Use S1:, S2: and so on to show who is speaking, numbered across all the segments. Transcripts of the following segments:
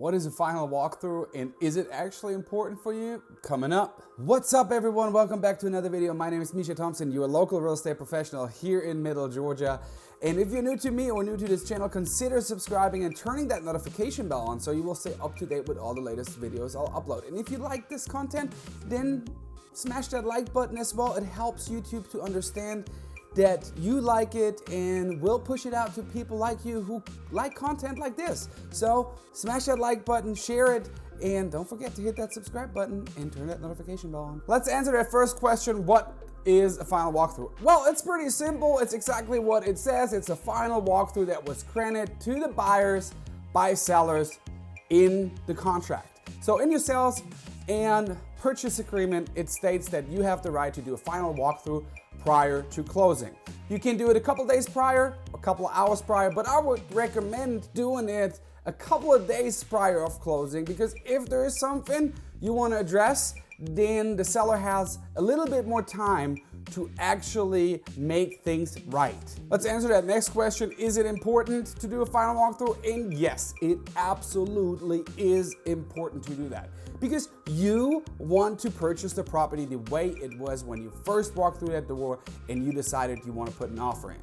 S1: What is a final walkthrough and is it actually important for you? Coming up. What's up everyone? Welcome back to another video. My name is Mischa Thompson, your local real estate professional here in Middle Georgia. And if you're new to me or new to this channel, consider subscribing and turning that notification bell on so you will stay up to date with all the latest videos I'll upload. And if you like this content, then smash that like button as well. It helps YouTube to understand that you like it and will push it out to people like you who like content like this. So smash that like button, share it, and don't forget to hit that subscribe button and turn that notification bell on. Let's answer that first question. What is a final walkthrough? Well, it's pretty simple. It's exactly what it says. It's a final walkthrough that was granted to the buyers by sellers in the contract. So in your sales and purchase agreement, it states that you have the right to do a final walkthrough prior to closing. You can do it a couple days prior, a couple of hours prior, but I would recommend doing it a couple of days prior of closing, because if there is something you want to address, then the seller has a little bit more time to actually make things right. Let's answer that next question. Is it important to do a final walkthrough? And yes, it absolutely is important to do that, because you want to purchase the property the way it was when you first walked through that door and you decided you want to put an offer in.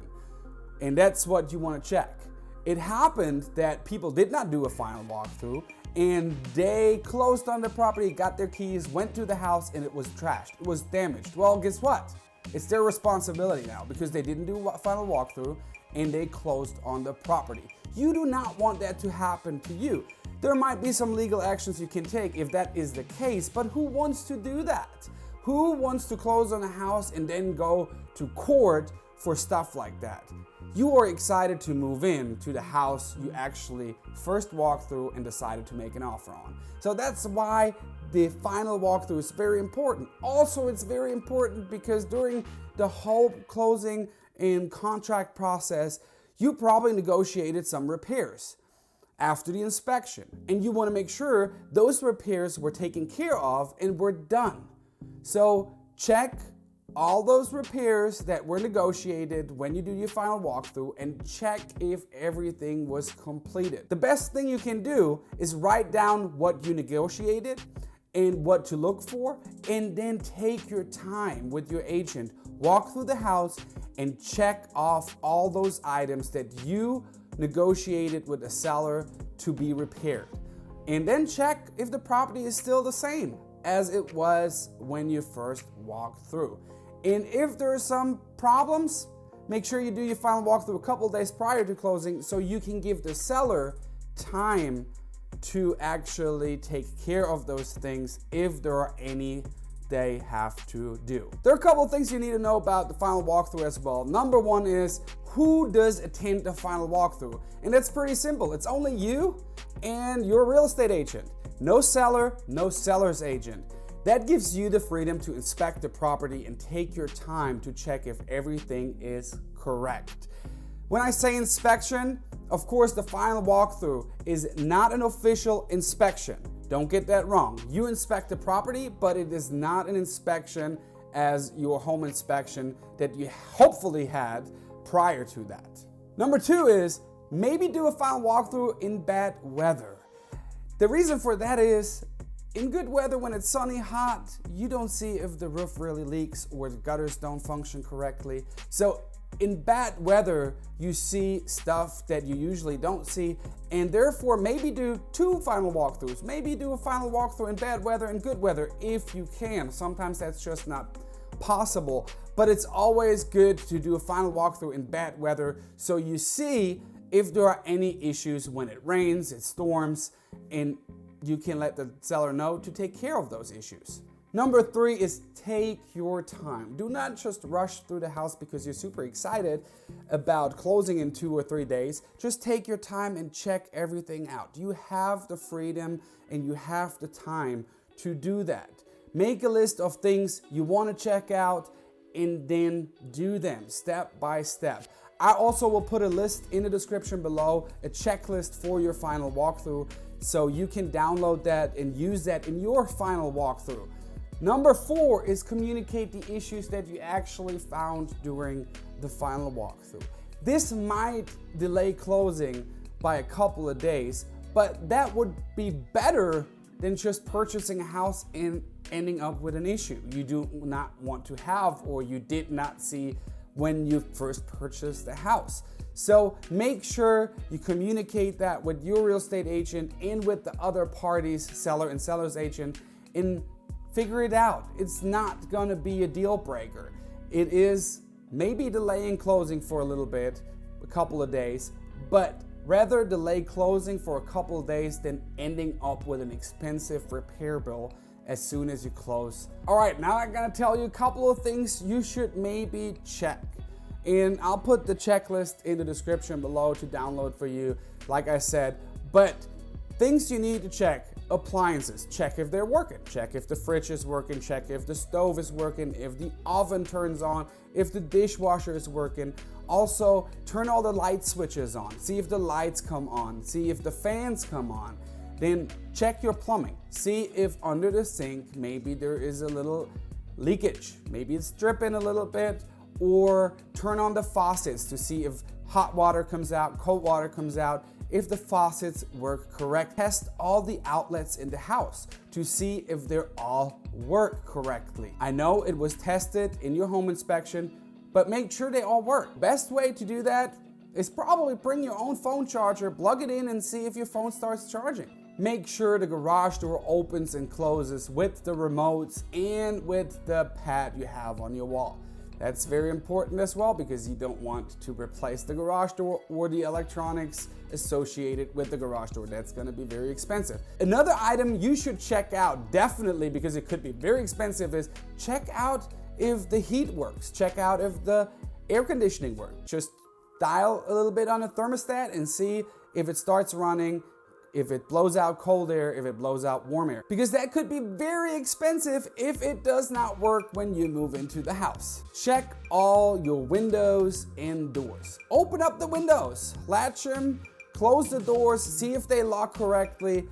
S1: And that's what you want to check. It happened that people did not do a final walkthrough and they closed on the property, got their keys, went to the house, and it was trashed. It was damaged. Well, guess what? It's their responsibility now because they didn't do a final walkthrough and they closed on the property. You do not want that to happen to you. There might be some legal actions you can take if that is the case, but who wants to do that? Who wants to close on a house and then go to court for stuff like that? You are excited to move in to the house you actually first walked through and decided to make an offer on. So that's why the final walkthrough is very important. Also, it's very important because during the whole closing and contract process, you probably negotiated some repairs after the inspection, and you want to make sure those repairs were taken care of and were done. So check all those repairs that were negotiated when you do your final walkthrough and check if everything was completed. The best thing you can do is write down what you negotiated and what to look for, and then take your time with your agent, walk through the house and check off all those items that you negotiated with the seller to be repaired. And then check if the property is still the same as it was when you first walked through. And if there are some problems, make sure you do your final walkthrough a couple days prior to closing so you can give the seller time to actually take care of those things if there are any they have to do. There are a couple of things you need to know about the final walkthrough as well. Number one is, who does attend the final walkthrough? And that's pretty simple. It's only you and your real estate agent. No seller, no seller's agent. That gives you the freedom to inspect the property and take your time to check if everything is correct. When I say inspection, of course, the final walkthrough is not an official inspection. Don't get that wrong. You inspect the property, but it is not an inspection as your home inspection that you hopefully had prior to that. Number two is, maybe do a final walkthrough in bad weather. The reason for that is, in good weather, when it's sunny, hot, you don't see if the roof really leaks or the gutters don't function correctly. So in bad weather, you see stuff that you usually don't see, and therefore maybe do two final walkthroughs. Maybe do a final walkthrough in bad weather and good weather if you can. Sometimes that's just not possible, but it's always good to do a final walkthrough in bad weather so you see if there are any issues when it rains, it storms, and you can let the seller know to take care of those issues. Number three is, take your time. Do not just rush through the house because you're super excited about closing in 2 or 3 days. Just take your time and check everything out. You have the freedom and you have the time to do that. Make a list of things you want to check out and then do them step by step. I also will put a list in the description below, a checklist for your final walkthrough, so you can download that and use that in your final walkthrough. Number four is, communicate the issues that you actually found during the final walkthrough. This might delay closing by a couple of days, but that would be better than just purchasing a house and ending up with an issue you do not want to have or you did not see when you first purchased the house. So make sure you communicate that with your real estate agent and with the other parties, seller and seller's agent, and figure it out. It's not gonna be a deal breaker. It is maybe delaying closing for a little bit, a couple of days, but rather delay closing for a couple of days than ending up with an expensive repair bill as soon as you close. All right, now I'm gonna tell you a couple of things you should maybe check. And I'll put the checklist in the description below to download for you, like I said. But things you need to check: appliances, check if they're working, check if the fridge is working, check if the stove is working, if the oven turns on, if the dishwasher is working. Also, turn all the light switches on, see if the lights come on, see if the fans come on. Then check your plumbing, see if under the sink maybe there is a little leakage, maybe it's dripping a little bit, or turn on the faucets to see if hot water comes out, cold water comes out, if the faucets work correct. Test all the outlets in the house to see if they all work correctly. I know it was tested in your home inspection, but make sure they all work. Best way to do that is probably bring your own phone charger, plug it in, and see if your phone starts charging. Make sure the garage door opens and closes with the remotes and with the pad you have on your wall. That's very important as well, because you don't want to replace the garage door or the electronics associated with the garage door. That's going to be very expensive. Another item you should check out, definitely, because it could be very expensive, is check out if the heat works. Check out if the air conditioning works. Just dial a little bit on the thermostat and see if it starts running, if it blows out cold air, if it blows out warm air. Because that could be very expensive if it does not work when you move into the house. Check all your windows and doors. Open up the windows, latch them, close the doors, see if they lock correctly.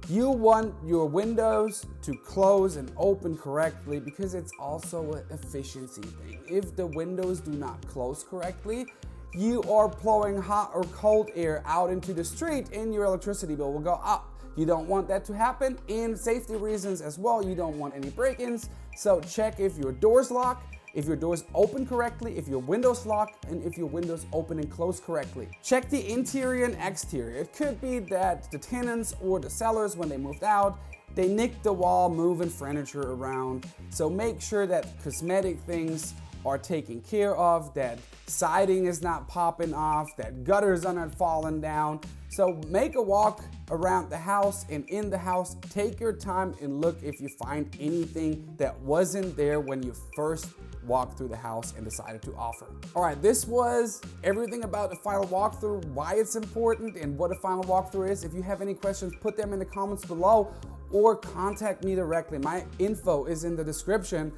S1: You want your windows to close and open correctly because it's also an efficiency thing. If the windows do not close correctly, you are blowing hot or cold air out into the street and your electricity bill will go up. You don't want that to happen, and safety reasons as well. You don't want any break-ins. So check if your doors lock, if your doors open correctly, if your windows lock, and if your windows open and close correctly. Check the interior and exterior. It could be that the tenants or the sellers, when they moved out, they nicked the wall, moving furniture around. So make sure that cosmetic things are taken care of, that siding is not popping off, that gutters are not falling down. So make a walk around the house and in the house. Take your time and look if you find anything that wasn't there when you first walked through the house and decided to offer. All right, this was everything about the final walkthrough, why it's important and what a final walkthrough is. If you have any questions, put them in the comments below or contact me directly. My info is in the description.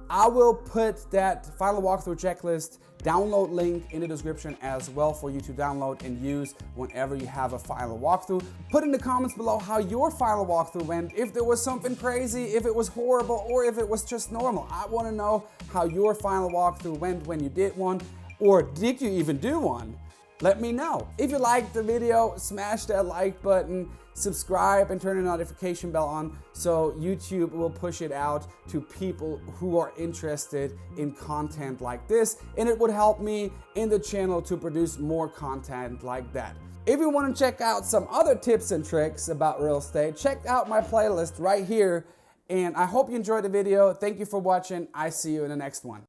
S1: I will put that final walkthrough checklist download link in the description as well for you to download and use whenever you have a final walkthrough. Put in the comments below how your final walkthrough went, if there was something crazy, if it was horrible, or if it was just normal. I want to know how your final walkthrough went when you did one, or did you even do one? Let me know. If you liked the video, smash that like button, subscribe, and turn the notification bell on so YouTube will push it out to people who are interested in content like this, and it would help me in the channel to produce more content like that. If you want to check out some other tips and tricks about real estate, check out my playlist right here, and I hope you enjoyed the video. Thank you for watching. I see you in the next one.